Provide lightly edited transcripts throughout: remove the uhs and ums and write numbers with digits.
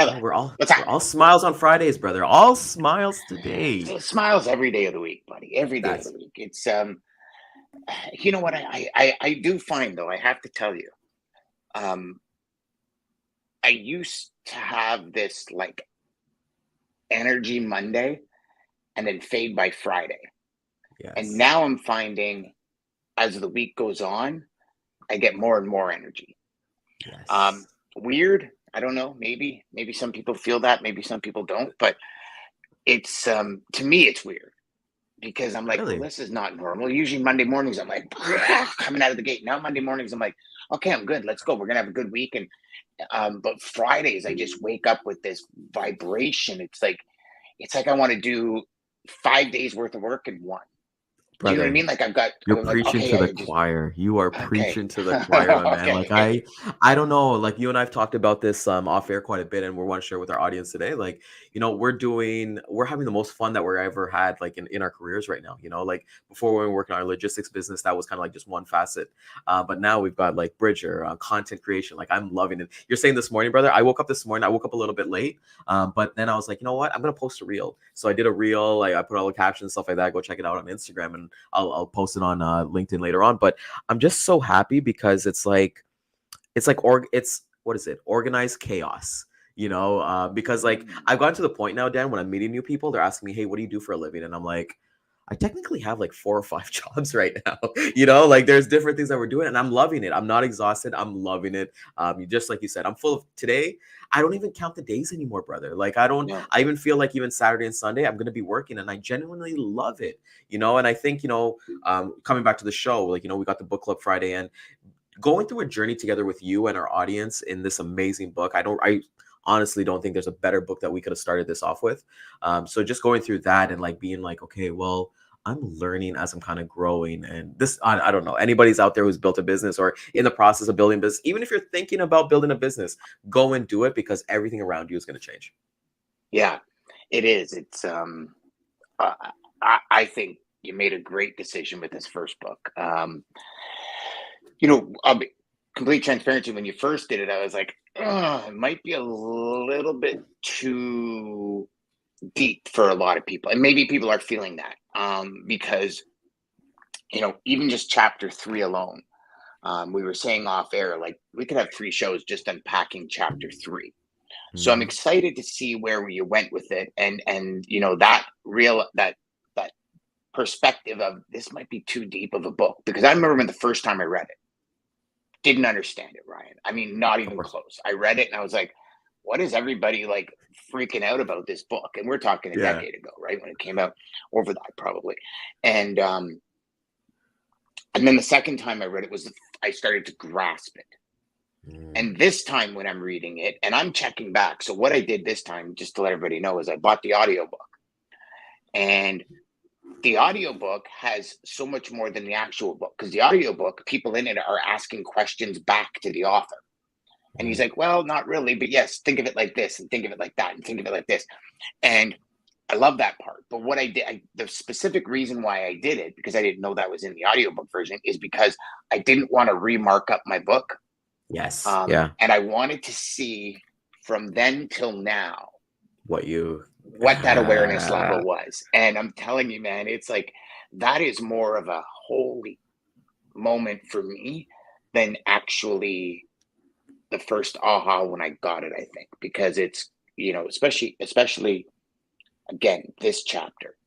brother. Oh, we're What's all happening? smiles on Fridays, brother. All smiles today. So smiles every day of the week, buddy. Every day of the That's week. It's you know what I do find though. I have to tell you, um, I used to have this like energy Monday and then fade by Friday, and yes. now I'm finding as the week goes on, I get more and more energy. Yes. Um, Weird. I don't know. Maybe some people feel that. Maybe some people don't. But it's to me it's weird because I'm like, well, Really? this is not normal. Usually Monday mornings I'm like coming out of the gate. Now Monday mornings I'm like, okay, I'm good. Let's go. We're gonna have a good week. And but Fridays I just wake up with this vibration. It's like I want to do 5 days worth of work in one. Do you know what I Brother, mean? Like you're I'm like, preaching to okay, the I just choir. You are okay, preaching to the choir, my man. okay, Like okay. I don't know. Like you and I've talked about this off air quite a bit, and we want to share with our audience today. Like we're having the most fun that we're ever had like in our careers right now. Like before when we were working on our logistics business, that was kind of like just one facet. But now we've got like Bridger, content creation. Like I'm loving it. You're saying this morning, brother. I woke up this morning. I woke up a little bit late, but then I was like, you know what? I'm gonna post a reel. So I did a reel. Like I put all the captions stuff like that. Go check it out on Instagram, and I'll post it on LinkedIn later on. But I'm just so happy because it's what is it? Organized chaos. Because like Mm. I've gotten to the point now, Dan, when I'm meeting new people, they're asking me, "Hey, what do you do for a living?" And I'm like, I technically have like 4 or 5 jobs right now. Like there's different things that we're doing, and I'm loving it. I'm not exhausted. I'm loving it. Just like you said, I'm full of today. I don't even count the days anymore, brother. Like I don't. No. I even feel like even Saturday and Sunday, I'm gonna be working, and I genuinely love it. And I think coming back to the show, like we got the book club Friday, and going through a journey together with you and our audience in this amazing book. I honestly don't think there's a better book that we could have started this off with. So just going through that and like being like, okay, well, I'm learning as I'm kind of growing. And this, I don't know, anybody's out there who's built a business or in the process of building a business, even if you're thinking about building a business, go and do it because everything around you is going to change. Yeah, it is. It's uh, I think you made a great decision with this first book. I'll be complete transparency. When you first did it, I was like, oh, it might be a little bit too deep for a lot of people, and maybe people are feeling that because even just chapter three alone, we were saying off air, like we could have 3 shows just unpacking chapter three. So I'm Mhm. excited to see where you went with it, and that real that perspective of this might be too deep of a book, because I remember when the first time I read it, didn't understand it, Ryan. I mean, not Of even course. close. I read it and I was like, what is everybody like freaking out about this book? And we're talking a Yeah. decade ago, right? When it came out, over that probably. And and then the second time I read it was I started to grasp it. Mm. And this time when I'm reading it and I'm checking back. So what I did this time, just to let everybody know, is I bought the audiobook. And the audiobook has so much more than the actual book, because the audiobook, people in it are asking questions back to the author. And he's Mm. like, well, not really, but yes, think of it like this and think of it like that and think of it like this. And I love that part. But what I did, the specific reason why I did it, because I didn't know that was in the audiobook version, is because I didn't want to remark up my book. Yes. Yeah. And I wanted to see from then till now What you what that awareness level was. And I'm telling you, man, it's like that is more of a holy moment for me than actually the first aha when I got it, I think, because it's, especially again, this chapter.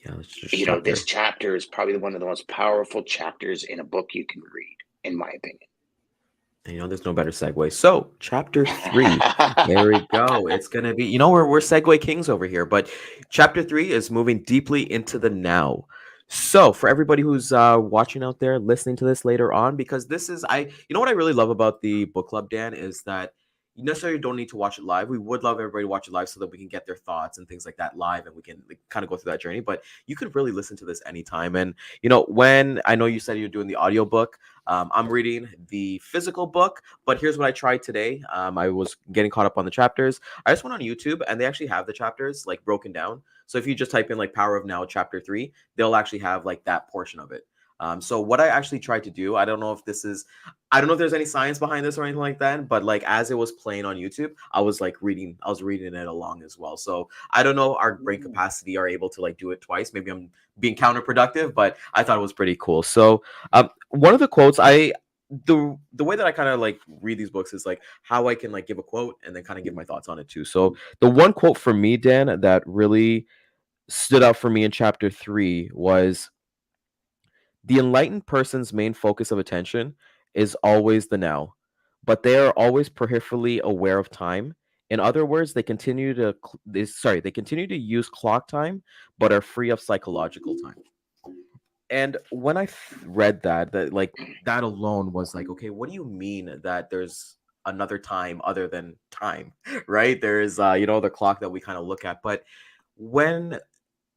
yeah, it's just chapter. This chapter is probably one of the most powerful chapters in a book you can read, in my opinion. And, there's no better segue. So, chapter 3. There we go. It's gonna be, we're segue kings over here, but chapter 3 is moving deeply into the now. So, for everybody who's watching out there, listening to this later on, because this is what I really love about the book club, Dan, is that you necessarily don't need to watch it live. We would love everybody to watch it live so that we can get their thoughts and things like that live, and we can like, kind of go through that journey. But you could really listen to this anytime. And when I know you said you're doing the audiobook, I'm reading the physical book, but here's what I tried today. I was getting caught up on the chapters. I just went on YouTube, and they actually have the chapters like broken down. So if you just type in like Power of Now chapter 3, they'll actually have like that portion of it. So what I actually tried to do, I don't know if there's any science behind this or anything like that, but like as it was playing on YouTube, I was reading it along as well. So I don't know our brain Mm. capacity are able to like do it twice. Maybe I'm being counterproductive, but I thought it was pretty cool. So one of the quotes the way that I kind of like read these books is like how I can like give a quote and then kind of give my thoughts on it too. So the one quote for me, Dan, that really stood out for me in chapter 3 was the enlightened person's main focus of attention is always the now, but they are always peripherally aware of time. In other words, they continue to use clock time, but are free of psychological time. And when read that like that alone was like, okay, what do you mean that there's another time other than time, right? There's the clock that we kind of look at, but when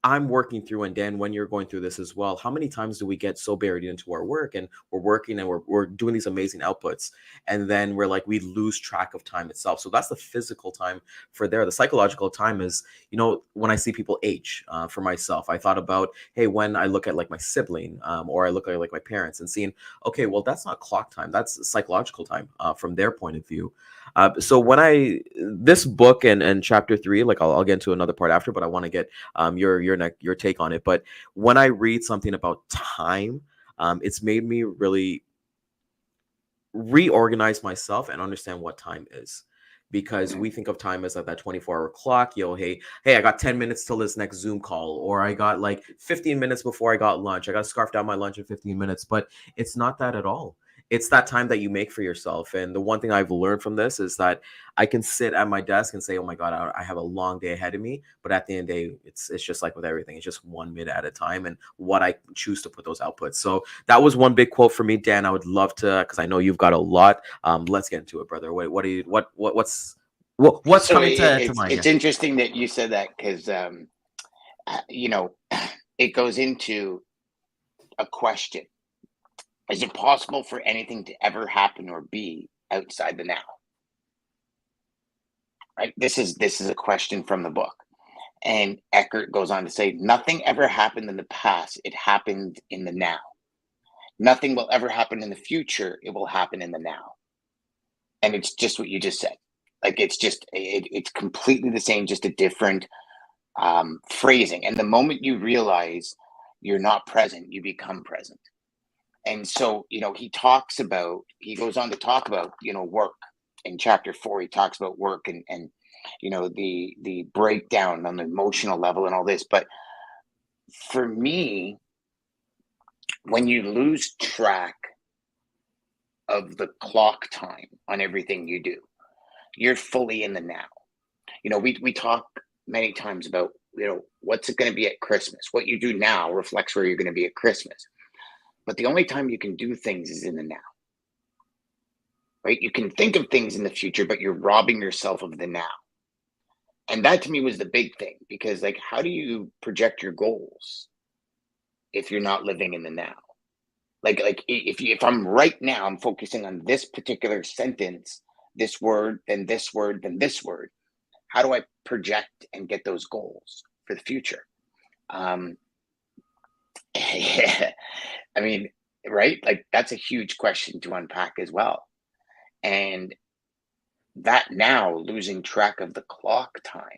I'm working through, and Dan, when you're going through this as well, how many times do we get so buried into our work and we're working and we're doing these amazing outputs, and then we lose track of time itself? So that's the physical time for there. The psychological time is, when I see people age, for myself, I thought about, hey, when I look at like my sibling, or I look at like my parents and seeing, okay, well, that's not clock time, that's psychological time, from their point of view. So when this book and chapter 3, like I'll get into another part after, but I want to get your take on it. But when I read something about time, it's made me really reorganize myself and understand what time is, because Mhm. we think of time as like that 24-hour clock. Hey, I got 10 minutes till this next Zoom call, or I got like 15 minutes before I got lunch, I got to scarf down my lunch in 15 minutes. But it's not that at all. It's that time that you make for yourself. And the one thing I've learned from this is that I can sit at my desk and say, oh my god, I have a long day ahead of me, but at the end of the day, it's just like with everything, it's just 1 minute at a time, and what I choose to put those outputs. So that was one big quote for me, Dan. I would love to, because I know you've got a lot. Let's get into it, brother. What do you what's So coming to mind it's here? interesting that you said that because you know it goes into a question: is it possible for anything to ever happen or be outside the now? Right. This is a question from the book, and Eckhart goes on to say, nothing ever happened in the past; it happened in the now. Nothing will ever happen in the future; it will happen in the now. And it's just what you just said. Like it's completely the same, just a different phrasing. And the moment you realize you're not present, you become present. And so, he goes on to talk about, work in chapter 4. He talks about work and the breakdown on the emotional level and all this. But for me, when you lose track of the clock time on everything you do, you're fully in the now. We talk many times about, what's it going to be at Christmas? What you do now reflects where you're going to be at Christmas. But the only time you can do things is in the now, right? You can think of things in the future, but you're robbing yourself of the now. And that to me was the big thing, because like, how do you project your goals if you're not living in the now? Like if I'm right now, I'm focusing on this particular sentence, this word, then this word, then this word. How do I project and get those goals for the future? Um, yeah, I mean, right? Like that's a huge question to unpack as well. And that now losing track of the clock time.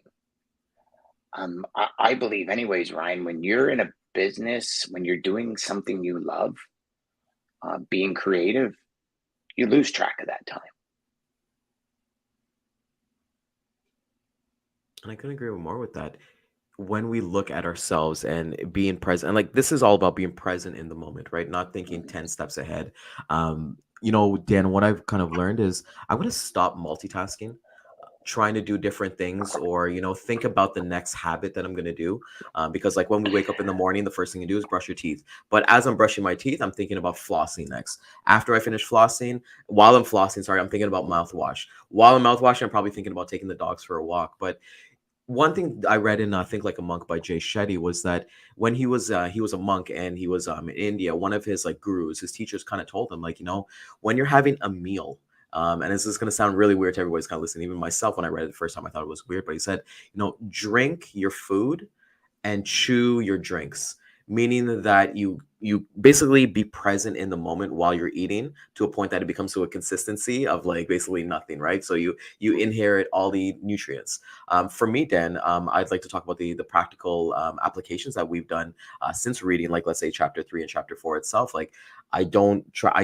I believe, anyways, Ryan, when you're in a business, when you're doing something you love, being creative, you lose track of that time. And I couldn't agree more with that. When we look at ourselves and being present, and like this is all about being present in the moment, right? Not thinking Mhm. 10 steps ahead. Dan, what I've kind of learned is I'm going to stop multitasking, trying to do different things, or think about the next habit that I'm going to do, because like when we wake up in the morning, the first thing you do is brush your teeth. But as I'm brushing my teeth, I'm thinking about flossing next. After I finish flossing, while I'm flossing, sorry, I'm thinking about mouthwash. While I'm mouthwashing, I'm probably thinking about taking the dogs for a walk. But one thing I read in Think Like a Monk by Jay Shetty was that when he was a monk and he was in India, one of his like gurus, his teachers kind of told him, like, when you're having a meal, and this is going to sound really weird to everybody's kind of listening, even myself, when I read it the first time, I thought it was weird, but he said, drink your food and chew your drinks, meaning that you basically be present in the moment while you're eating to a point that it becomes to a consistency of like basically nothing, right? So you inherit all the nutrients. For me, Dan, I'd like to talk about the practical applications that we've done since reading, like let's say chapter 3 and chapter 4 itself. Like I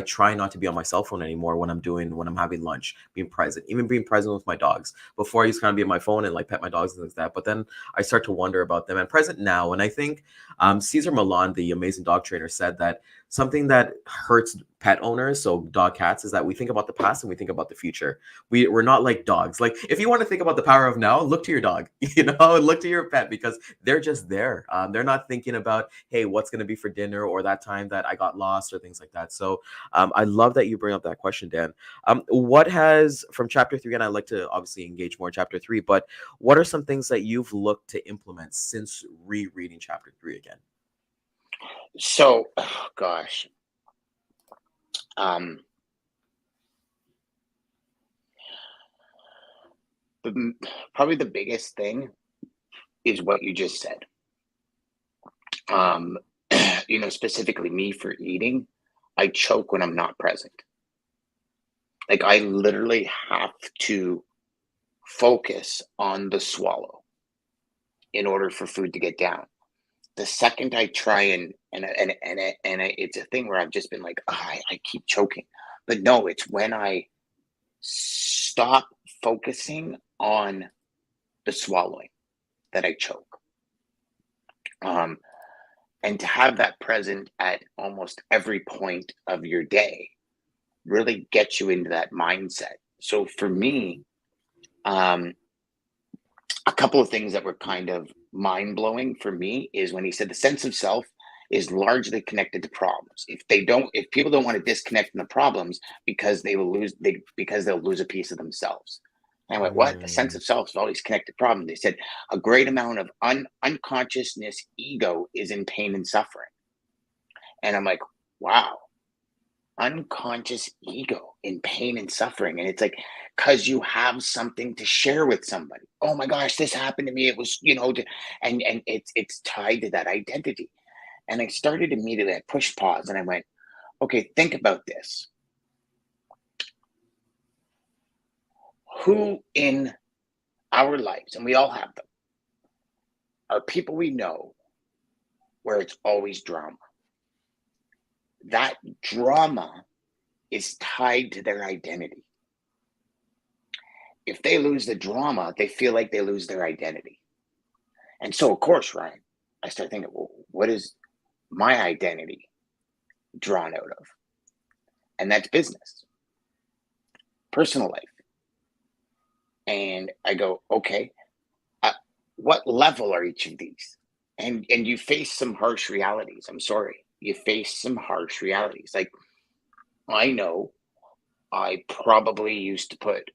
try not to be on my cell phone anymore when I'm having lunch, being present, even being present with my dogs. Before I used to kind of be on my phone and like pet my dogs and things like that, but then I start to wonder about them and present now. And I think Cesar Millan, the amazing dog trainer, said that something that hurts pet owners, so dog cats, is that we think about the past and we think about the future. We're not like dogs. Like if you want to think about the power of now, look to your dog, look to your pet, because they're just there. They're not thinking about, hey, what's going to be for dinner, or that time that I got lost, or things like that. So I love that you bring up that question, Dan. What has from chapter 3, and I'd like to obviously engage more in chapter 3, but what are some things that you've looked to implement since rereading chapter 3 again? So, oh, gosh, um, the, probably the biggest thing is what you just said. Um, specifically me for eating, I choke when I'm not present. Like I literally have to focus on the swallow in order for food to get down. The second I try it's a thing where I've just been like, I keep choking. But no, it's when I stop focusing on the swallowing that I choke. And to have that present at almost every point of your day really gets you into that mindset. So for me, um, a couple of things that were kind of mind blowing for me is when he said the sense of self is largely connected to problems. If people don't want to disconnect from the problems because because they'll lose a piece of themselves. And I went, what? The sense Mm, of self is always connected to problems. They said a great amount of unconsciousness ego is in pain and suffering. And I'm like, wow, unconscious ego in pain and suffering. And it's like, because you have something to share with somebody. Oh my gosh, this happened to me. It was, and it's tied to that identity. And I started immediately, I pushed pause and I went, okay, think about this. Who in our lives, and we all have them, are people we know where it's always drama? That drama is tied to their identity. If they lose the drama, they feel like they lose their identity. And so, of course, Ryan, I start thinking, well, what is my identity drawn out of? And that's business, personal life. And I go, okay, what level are each of these? And you face some harsh realities. I'm sorry, you face some harsh realities. Like I know I probably used to put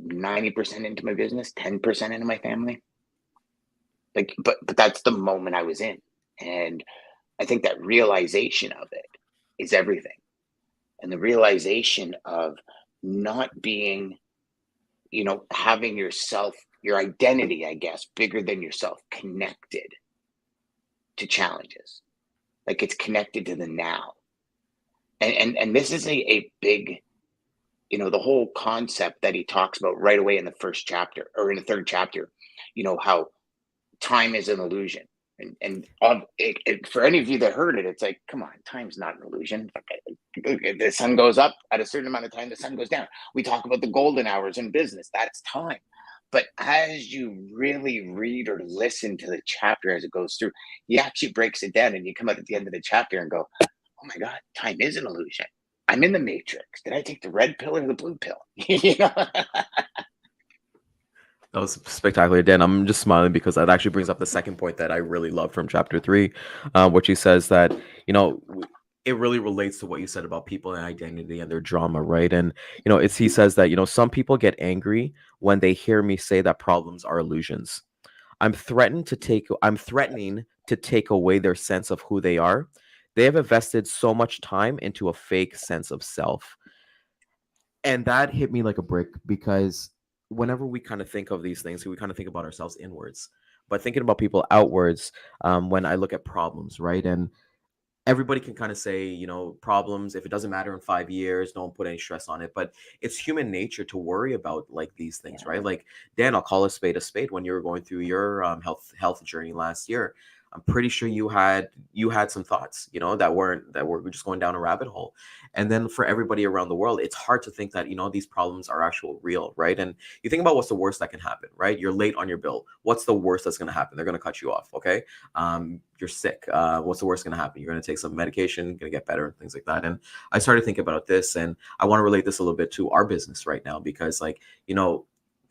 90% into my business, 10% into my family. Like, but that's the moment I was in. And I think that realization of it is everything. And the realization of not being, having yourself, your identity, I guess, bigger than yourself, connected to challenges. Like it's connected to the now. And this is a big, the whole concept that he talks about right away in the first chapter or in the third chapter, how time is an illusion. For any of you that heard it, it's like, come on, time's not an illusion. The sun goes up at a certain amount of time, the sun goes down. We talk about the golden hours in business. That's time. But as you really read or listen to the chapter as it goes through, he actually breaks it down and you come out at the end of the chapter and go, oh my God, time is an illusion. I'm in the matrix. Did I take the red pill or the blue pill? that was spectacular, Dan. I'm just smiling because that actually brings up the second point that I really love from chapter 3, which he says that, it really relates to what you said about people and identity and their drama, right? And, he says that, some people get angry when they hear me say that problems are illusions. I'm threatening to take away their sense of who they are. They have invested so much time into a fake sense of self. And that hit me like a brick because whenever we kind of think of these things, we kind of think about ourselves inwards. But thinking about people outwards, when I look at problems, right? And everybody can kind of say, problems, if it doesn't matter in 5 years, don't put any stress on it. But it's human nature to worry about like these things, right? Yeah. Like, Dan, I'll call a spade a spade. When you were going through your health journey last year, I'm pretty sure you had some thoughts, that were just going down a rabbit hole. And then for everybody around the world, it's hard to think that these problems are actual real, right? And you think about what's the worst that can happen, right? You're late on your bill. What's the worst that's going to happen? They're going to cut you off. Okay. You're sick. What's the worst going to happen? You're going to take some medication, going to get better, and things like that. And I started thinking about this, and I want to relate this a little bit to our business right now, because like,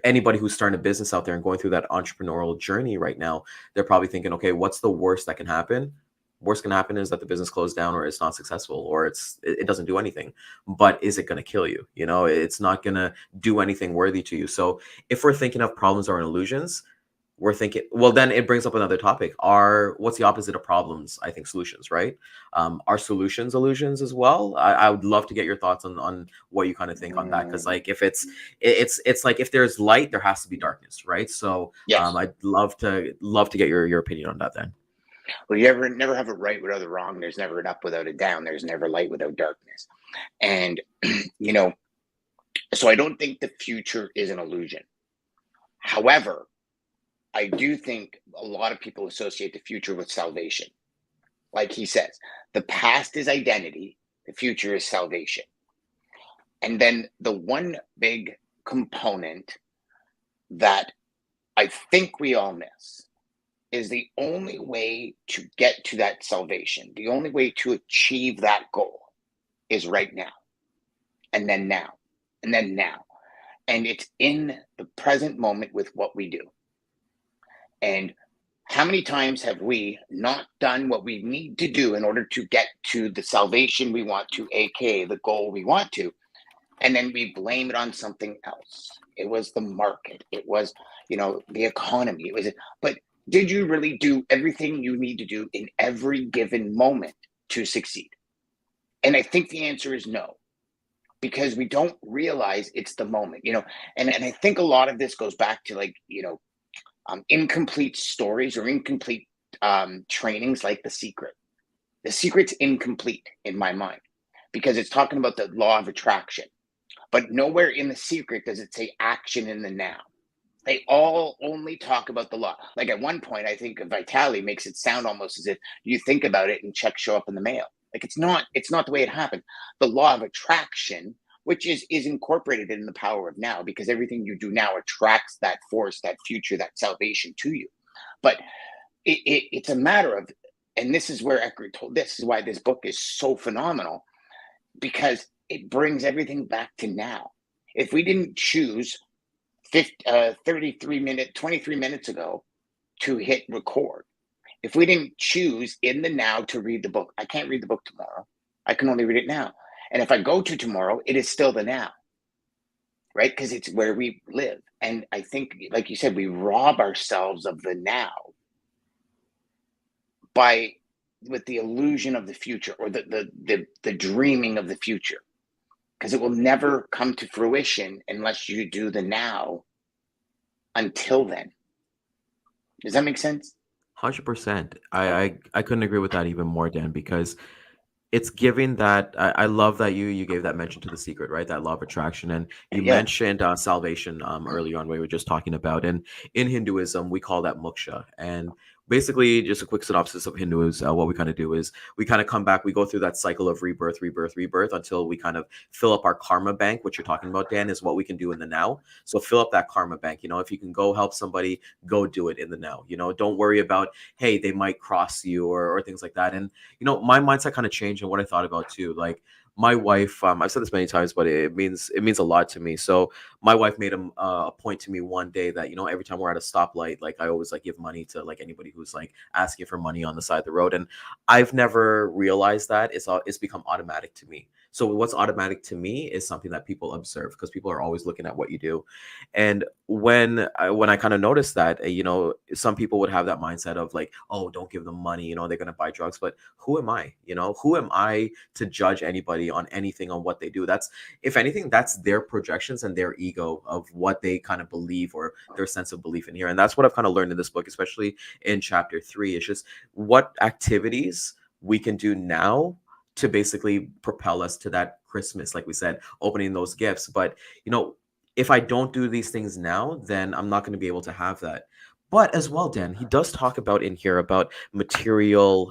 anybody who's starting a business out there and going through that entrepreneurial journey right now, they're probably thinking, okay, what's the worst that can happen? Worst can happen is that the business closed down, or it's not successful, or it doesn't do anything. But is it going to kill you? It's not going to do anything worthy to you. So if we're thinking of problems or illusions, we're thinking, well, then it brings up another topic. What's the opposite of problems? I think solutions, right? Are solutions illusions as well? I would love to get your thoughts on what you kind of think on that, because Mm, like if it's like, if there's light, there has to be darkness, right? So yes. I'd love to get your opinion on that then. Well, you ever never have a right without a wrong. There's never an up without a down. There's never light without darkness. And you know, so I don't think the future is an illusion. However, I do think a lot of people associate the future with salvation. Like he says, the past is identity, the future is salvation. And then the one big component that I think we all miss is the only way to get to that salvation, the only way to achieve that goal is right now, and then now, and then now. And it's in the present moment with what we do. And how many times have we not done what we need to do in order to get to the salvation we want to, aka the goal we want to, and then we blame it on something else? It was the market, it was, the economy, it was, but did you really do everything you need to do in every given moment to succeed? And I think the answer is no, because we don't realize it's the moment, and I think a lot of this goes back to, like, incomplete stories or incomplete trainings, like The Secret. The Secret's incomplete in my mind because it's talking about the law of attraction, but nowhere in The Secret does it say action in the now. They all only talk about the law. Like, at one point, I think Vitali makes it sound almost as if you think about it and checks show up in the mail. Like, it's not the way it happened. The law of attraction, which is incorporated in the power of now, because everything you do now attracts that force, that future, that salvation to you. But it's a matter of, and this is where Eckhart Tolle, this is why this book is so phenomenal, because it brings everything back to now. If we didn't choose 23 minutes ago to hit record, if we didn't choose in the now to read the book, I can't read the book tomorrow. I can only read it now. And if I go to tomorrow, it is still the now, right? Because it's where we live. And I think, like you said, we rob ourselves of the now by with the illusion of the future, or the dreaming of the future, because it will never come to fruition unless you do the now until then. Does that make sense? 100%. I couldn't agree with that even more, Dan, because it's giving that. I love that you gave that mention to The Secret, right? That law of attraction. And you Yeah. mentioned salvation earlier on, we were just talking about. And in Hinduism, we call that moksha. And basically, just a quick synopsis of Hindus, what we kind of do is we kind of come back, we go through that cycle of rebirth, rebirth, rebirth, until we kind of fill up our karma bank. What you're talking about, Dan, is what we can do in the now. So fill up that karma bank. If you can go help somebody, go do it in the now. Don't worry about, hey, they might cross you, or things like that. And my mindset kind of changed, and what I thought about too. Like, my wife, I've said this many times, but it means a lot to me. So my wife made a point to me one day that, every time we're at a stoplight, like, I always like give money to like anybody who's like asking for money on the side of the road. And I've never realized that it's become automatic to me. So what's automatic to me is something that people observe, because people are always looking at what you do. And when I kind of noticed that, some people would have that mindset of like, oh, don't give them money, they're going to buy drugs. But who am I? Who am I to judge anybody on anything, on what they do? That's, if anything, that's their projections and their ego of what they kind of believe, or their sense of belief in here. And that's what I've kind of learned in this book, especially in chapter 3. It's just, what activities we can do now to basically propel us to that Christmas, like we said, opening those gifts. But, if I don't do these things now, then I'm not going to be able to have that. But as well, Dan, he does talk about in here about material,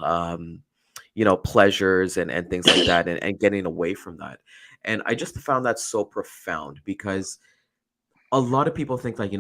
pleasures and things like that, and getting away from that. And I just found that so profound because a lot of people think like,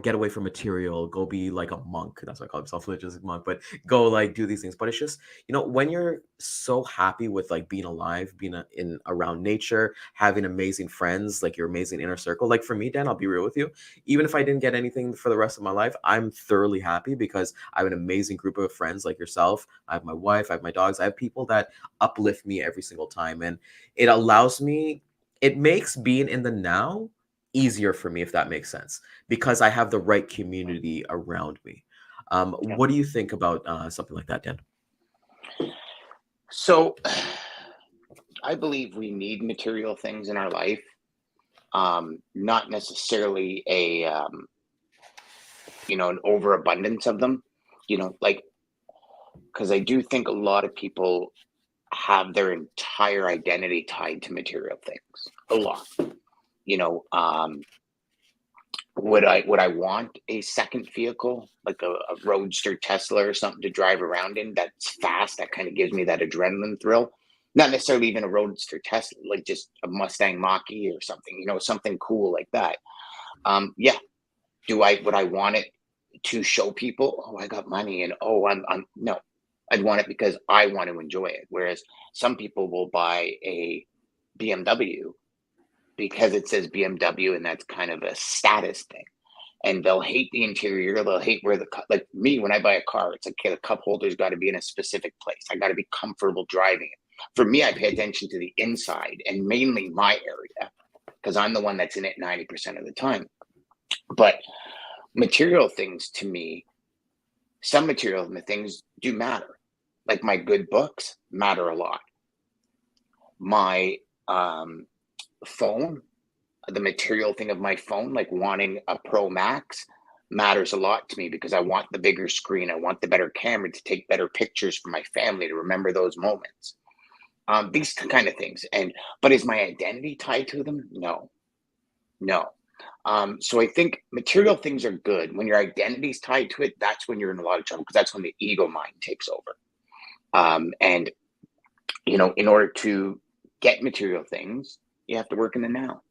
get away from material, go be like a monk. That's why I call himself religious monk, but go like do these things. But it's just, when you're so happy with like being alive, being in around nature, having amazing friends, like your amazing inner circle. Like for me, Dan, I'll be real with you. Even if I didn't get anything for the rest of my life, I'm thoroughly happy because I have an amazing group of friends like yourself. I have my wife, I have my dogs, I have people that uplift me every single time. And it allows me, it makes being in the now easier for me, if that makes sense, because I have the right community around me. Yeah. What do you think about something like that, Dan? So I believe we need material things in our life, not necessarily an overabundance of them, like, because I do think a lot of people have their entire identity tied to material things. A lot, you know. Would I want a second vehicle like a roadster Tesla or something to drive around in that's fast, that kind of gives me that adrenaline thrill? Not necessarily even a roadster Tesla, like just a Mustang Mach-E or something, something cool like that. Yeah. Would I want it to show people, oh, I got money, and oh, I'm no. I'd want it because I want to enjoy it. Whereas some people will buy a BMW because it says BMW, and that's kind of a status thing. And they'll hate the interior. They'll hate where like me, when I buy a car, it's like, okay, the cup holder's got to be in a specific place. I got to be comfortable driving it. For me, I pay attention to the inside and mainly my area because I'm the one that's in it 90% of the time. But material things to me, some material things do matter. Like my good books matter a lot. My phone, the material thing of my phone, like wanting a Pro Max, matters a lot to me because I want the bigger screen. I want the better camera to take better pictures for my family to remember those moments. These kind of things. But is my identity tied to them? No, no. So I think material things are good. When your identity's tied to it, that's when you're in a lot of trouble because that's when the ego mind takes over. And in order to get material things, you have to work in the now.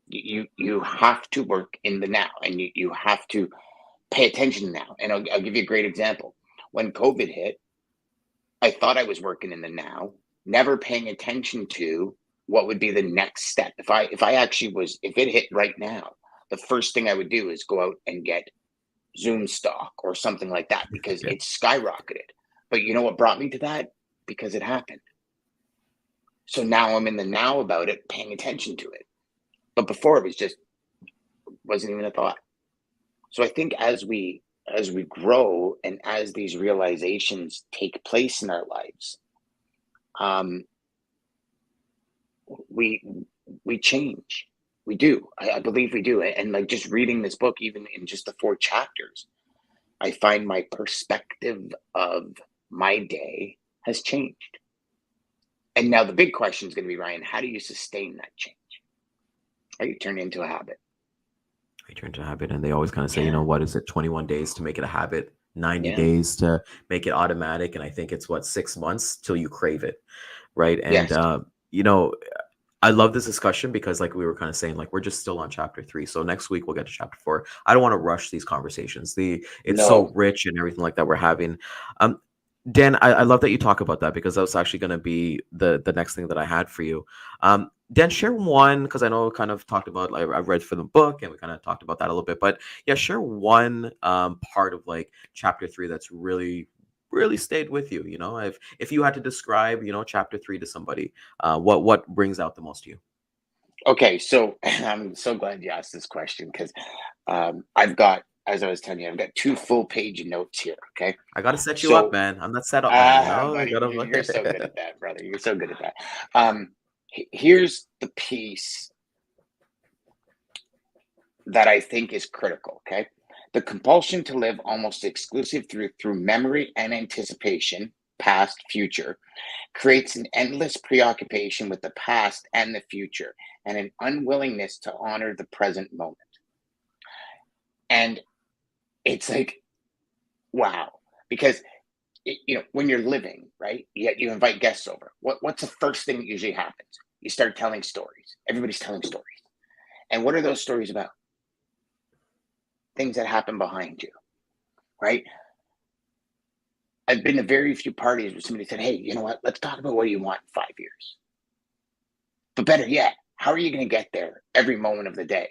You have to work in the now, and you have to pay attention now. And I'll give you a great example. When COVID hit, I thought I was working in the now, never paying attention to what would be the next step. If it hit right now, the first thing I would do is go out and get Zoom stock or something like that because Yeah. it skyrocketed. But you know what brought me to that? Because it happened. So now I'm in the now about it, paying attention to it. But before it wasn't even a thought. So I think as we grow and as these realizations take place in our lives, um, we change. We do. I believe we do. And like just reading this book, even in just the 4 chapters, I find my perspective of my day has changed. And now the big question is going to be, Ryan, how do you sustain that change? How do you turn it into a habit? I turn to habit, and they always kind of say, what is it, 21 days to make it a habit, 90 Yeah. days to make it automatic, and I think it's 6 months till you crave it, right? And Yes. I love this discussion because, like we were kind of saying, like we're just still on chapter 3. So next week we'll get to chapter 4. I don't want to rush these conversations. It's so No. rich and everything like that we're having. Dan, I love that you talk about that because that was actually going to be the next thing that I had for you. Dan, share one, because I know we kind of talked about, like, I've read for the book and we kind of talked about that a little bit, but yeah, share one part of like chapter 3 that's really, really stayed with you. If you had to describe, chapter 3 to somebody, what brings out the most to you? Okay, so I'm so glad you asked this question because I've got, as I was telling you, I've got 2 full page notes here. Okay, I got to set you up, so man. I'm that setup man, I buddy, gotta. you're so good at that, brother. You're so good at that. Here's the piece that I think is critical. Okay, the compulsion to live almost exclusive through memory and anticipation past, future, creates an endless preoccupation with the past and the future, and an unwillingness to honor the present moment. And it's like, wow, because when you're living, right? You invite guests over. What's the first thing that usually happens? You start telling stories. Everybody's telling stories. And what are those stories about? Things that happen behind you, right? I've been to very few parties where somebody said, hey, you know what? Let's talk about what you want in 5 years. But better yet, how are you going to get there every moment of the day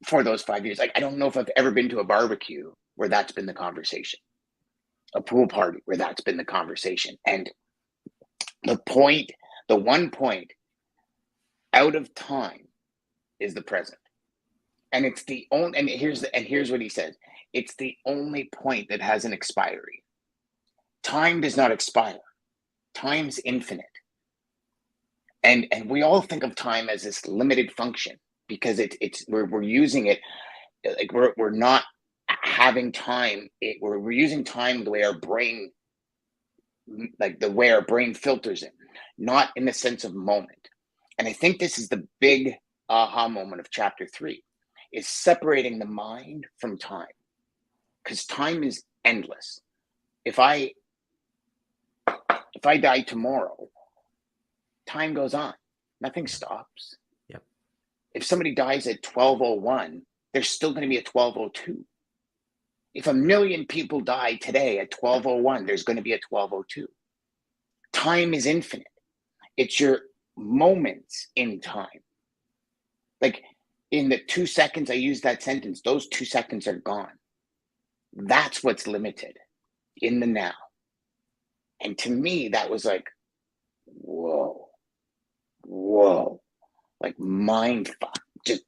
for those 5 years? Like, I don't know if I've ever been to a barbecue where that's been the conversation, a pool party where that's been the conversation. And the one point out of time is the present. And it's the only, and here's what he says. It's the only point that has an expiry. Time does not expire. Time's infinite. And we all think of time as this limited function because we're using it like we're not having time. We're using time the way our brain, like the way our brain filters it, not in the sense of moment. And I think this is the big aha moment of chapter 3, is separating the mind from time, because time is endless. If I die tomorrow, time goes on. Nothing stops. Yep. If somebody dies at 12:01, there's still going to be a 12:02. If 1 million people die today at 12:01, there's going to be a 12:02. Time is infinite. It's your moments in time. Like in the 2 seconds I use that sentence, those 2 seconds are gone. That's what's limited in the now. And to me, that was like, whoa, like mind fuck. Just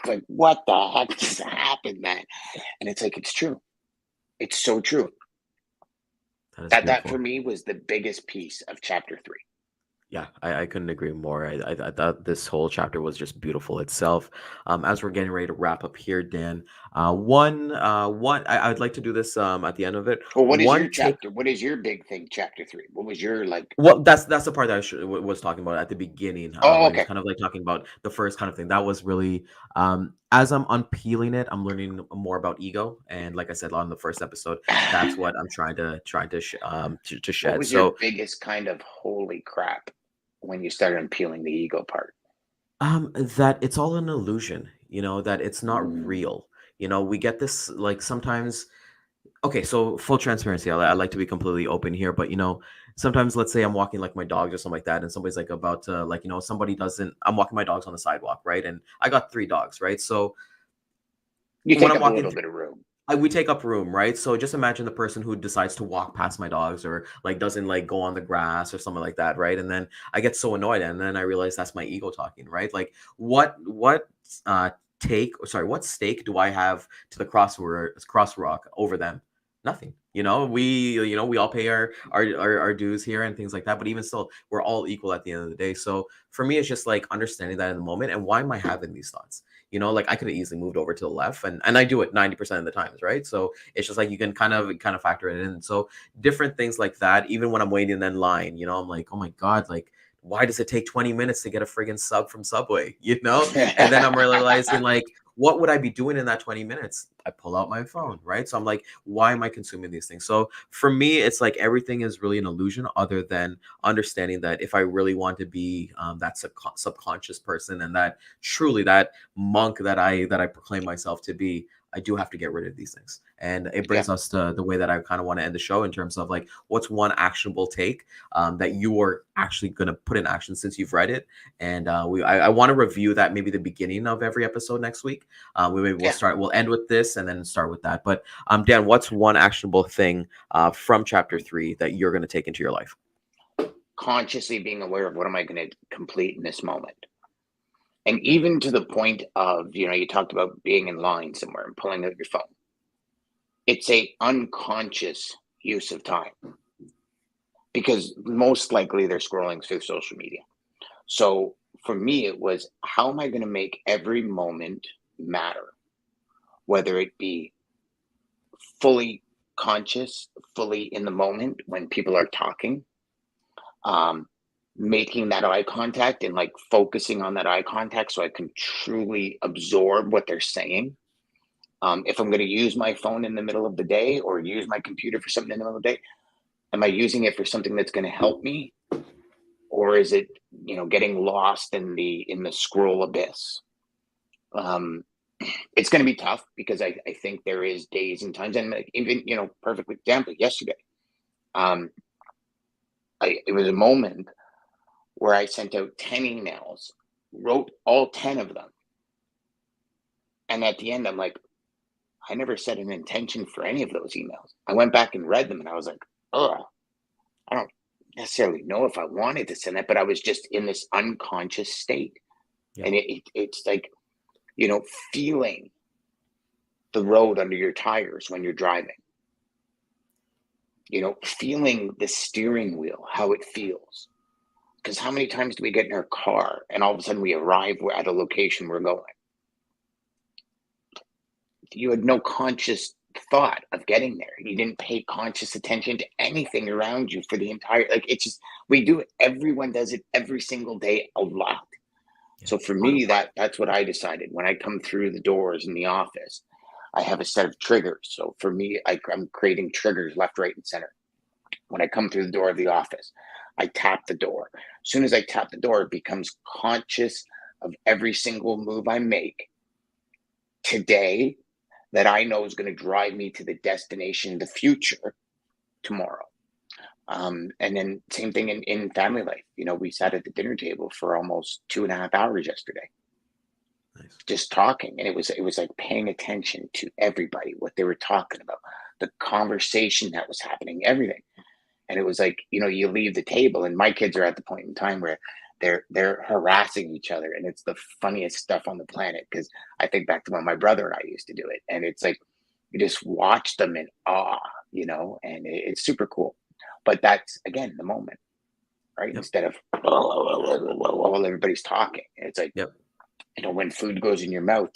like, what the heck just happened, man? And it's like, it's true. It's so true. That for me was the biggest piece of chapter 3. Yeah, I couldn't agree more. I thought this whole chapter was just beautiful itself. As we're getting ready to wrap up here, Dan, I'd like to do this at the end of it. Well, what is your One take. chapter? What is your big thing, chapter 3? What was your like? Well, that's the part that was talking about at the beginning, Oh, when he was okay. kind of like talking about the first kind of thing. That was really, as I'm unpeeling it, I'm learning more about ego, and like I said on the first episode, that's what I'm trying to What shed. was your So, biggest kind of holy crap when you started unpeeling the ego part? that it's all an illusion, that it's not Mm. real. We get this like sometimes. Okay, so full transparency, I like to be completely open here, but sometimes let's say I'm walking like my dogs or something like that, and somebody's like about to like somebody doesn't. I'm walking my dogs on the sidewalk, right? And I got 3 dogs, right? So You when take I'm up a walking little bit of room. we take up room, right? So just imagine the person who decides to walk past my dogs or like doesn't like go on the grass or something like that, right? And then I get so annoyed, and then I realize that's my ego talking, right? Like what uh what stake do I have to the crosswalk over them? Nothing. We all pay our dues here and things like that, but even still, we're all equal at the end of the day. So for me, it's just like understanding that in the moment, and why am I having these thoughts? Like I could have easily moved over to the left, and I do it 90% of the times, right? So it's just like you can kind of factor it in. So different things like that. Even when I'm waiting in line, I'm like, oh my god, like why does it take 20 minutes to get a friggin' sub from Subway? And then I'm realizing like, what would I be doing in that 20 minutes? I pull out my phone, right? So I'm like, why am I consuming these things? So for me, it's like everything is really an illusion, other than understanding that if I really want to be that subconscious person, and that truly that monk that I proclaim myself to be, I do have to get rid of these things. And it brings Yeah. us to the way that I kind of want to end the show, in terms of like, what's one actionable take that you are actually going to put in action since you've read it. And I want to review that maybe the beginning of every episode next week. We'll end with this and then start with that. But Dan, what's one actionable thing from chapter 3 that you're going to take into your life? Consciously being aware of what am I going to complete in this moment. And even to the point of, you talked about being in line somewhere and pulling out your phone. It's a unconscious use of time, because most likely they're scrolling through social media. So for me, it was, how am I going to make every moment matter? Whether it be fully conscious, fully in the moment when people are talking, um, making that eye contact and like focusing on that eye contact so I can truly absorb what they're saying. If I'm going to use my phone in the middle of the day or use my computer for something in the middle of the day, am I using it for something that's going to help me, or is it, getting lost in the scroll abyss? Um, it's going to be tough because I think there is days and times, and like, even perfect example yesterday. Um, it was a moment where I sent out 10 emails, wrote all 10 of them, and at the end I'm like, I never set an intention for any of those emails. I went back and read them, and I was like, oh, I don't necessarily know if I wanted to send that, but I was just in this unconscious state, Yeah. and it's like, feeling the road under your tires when you're driving. Feeling the steering wheel, how it feels. Because how many times do we get in our car and all of a sudden we arrive at a location we're going? You had no conscious thought of getting there. You didn't pay conscious attention to anything around you for the entire, like, it's just, we do it. Everyone does it every single day a lot. Yeah. So for me, that's what I decided. When I come through the doors in the office, I have a set of triggers. So for me, I'm creating triggers left, right, and center. When I come through the door of the office, I tap the door. As soon as I tap the door, it becomes conscious of every single move I make today that I know is going to drive me to the destination, the future, tomorrow. And then same thing in family life. We sat at the dinner table for almost 2.5 hours yesterday, Nice. just talking, and it was like paying attention to everybody, what they were talking about, the conversation that was happening, everything. And it was like, you leave the table, and my kids are at the point in time where they're harassing each other, and it's the funniest stuff on the planet, because I think back to when my brother and I used to do it, and it's like you just watch them in awe, and it's super cool. But that's again the moment, right? Yep. Instead of while everybody's talking, it's like, Yep. when food goes in your mouth,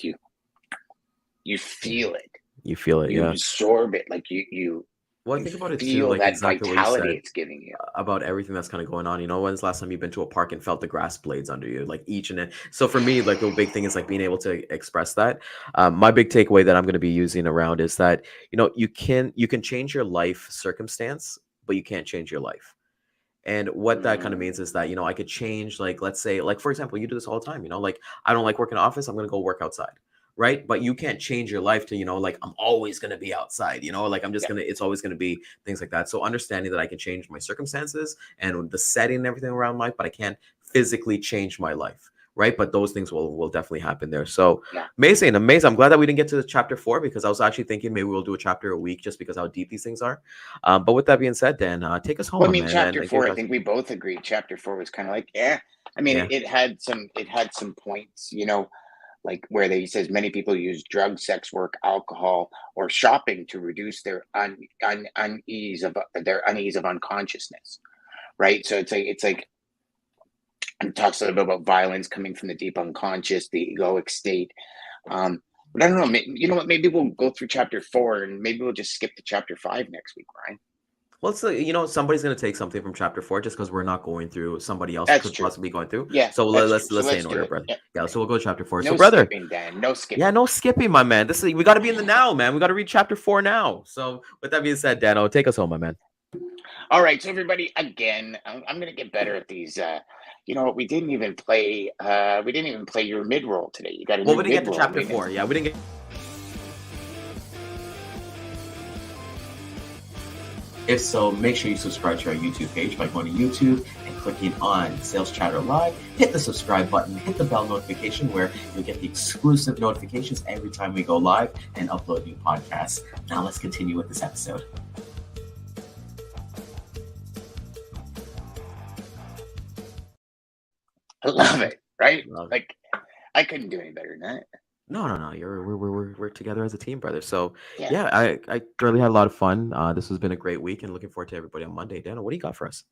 you feel it, You feel it, you yeah. absorb it, like you Well, I think about it too, feel like that exactly what you vitality said it's giving you. about everything that's kind of going on. When's the last time you've been to a park and felt the grass blades under you, like each and so for me, like the big thing is like being able to express that. My big takeaway that I'm going to be using around is that you can change your life circumstance, but you can't change your life. And what that kind of means is that, I could change, like, let's say, like, for example, you do this all the time, like, I don't like working in office, I'm going to go work outside. Right. But you can't change your life to, like, I'm always going to be outside, like, I'm just Yeah. going to, it's always going to be things like that. So understanding that I can change my circumstances and the setting and everything around life, but I can't physically change my life. Right. But those things will definitely happen there. So Yeah. amazing. I'm glad that we didn't get to chapter 4, because I was actually thinking maybe we'll do a chapter a week just because how deep these things are. But with that being said, Dan, take us home, Well, I my mean, man. And chapter give 4, I us, think we both agreed. Chapter 4 was kind of like, yeah. I mean, yeah. it had some points, like where he says many people use drugs, sex work, alcohol, or shopping to reduce their unease of unconsciousness, right? So it's like it talks a little bit about violence coming from the deep unconscious, the egoic state. But I don't know. You know what? Maybe we'll go through chapter 4, and maybe we'll just skip to chapter 5 next week, Ryan. Well, it's like, somebody's going to take something from chapter 4 just because we're not going through, somebody else That's could true. possibly going through. Yeah, So that's true. let's So stay in let's do order, it. brother. Yeah. Yeah. So we'll go to chapter 4. So, No brother, skipping, Dan. No skipping. yeah, no skipping, my man. We got to be in the now, man. We got to read chapter 4 now. So with that being said, Dano, take us home, my man. All right, so everybody, again, I'm going to get better at these. You know what? We didn't even play. We didn't even play your mid roll today. You got a Well, new we didn't get mid to roll. chapter 4. Yeah, we didn't get. If so, make sure you subscribe to our YouTube page by going to YouTube and clicking on Sales Chatter Live. Hit the subscribe button, hit the bell notification where you'll get the exclusive notifications every time we go live and upload new podcasts. Now let's continue with this episode. I love it, right? Love it. Like, I couldn't do any better than that. No. We're together as a team, brother. So Yeah. yeah, I really had a lot of fun. This has been a great week, and looking forward to everybody on Monday. Dano, what do you got for us?